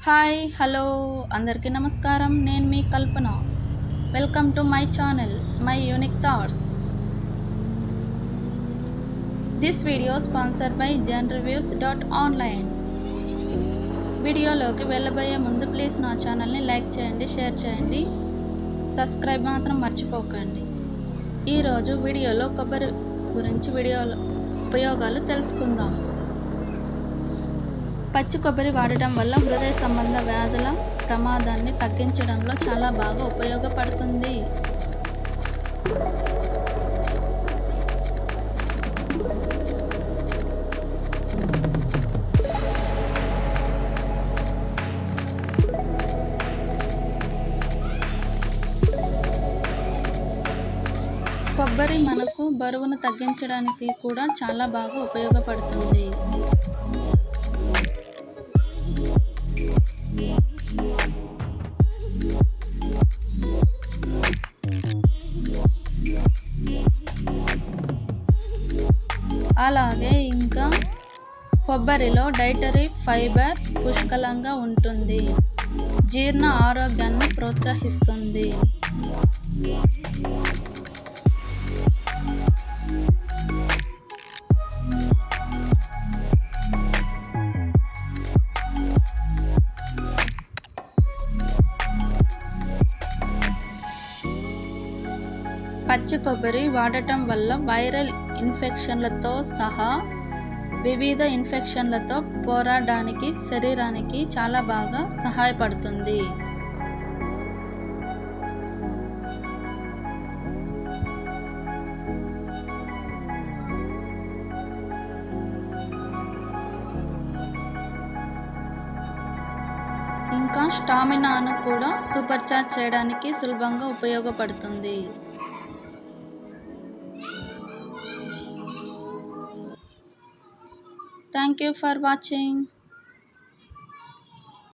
Hi hello అందరికీ నమస్కారం. నేను మీ Kalpana. Welcome to my channel my unique thoughts. This video sponsor by genreviews.online. వీడియోలోకి వెళ్ళబోయే ముందు ప్లీజ్ నా ఛానల్ని లైక్ చేయండి, షేర్ చేయండి, సబ్స్క్రైబ్ మాత్రం మర్చిపోకండి. ఈరోజు వీడియోలో కొబ్బరి గురించి ఉపయోగాలు తెలుసుకుందాం. పచ్చి కొబ్బరి వాడటం వల్ల హృదయ సంబంధ వ్యాధుల ప్రమాదాన్ని తగ్గించడంలో చాలా బాగా ఉపయోగపడుతుంది. కొబ్బరి మనకు బరువును తగ్గించడానికి కూడా చాలా బాగా ఉపయోగపడుతుంది. అలాగే ఇంకా కొబ్బరిలో డైటరీ ఫైబర్ పుష్కలంగా ఉంటుంది. జీర్ణ ఆరోగ్యాన్ని ప్రోత్సహిస్తుంది. పచ్చి కొబ్బరి వాడటం వల్ల వైరల్ ఇన్ఫెక్షన్లతో సహా వివిధ ఇన్ఫెక్షన్లతో పోరాడడానికి శరీరానికి చాలా బాగా సహాయపడుతుంది. ఇంకా స్టామినాను కూడా సూపర్ చార్జ్ చేయడానికి సులభంగా ఉపయోగపడుతుంది. Thank you for watching.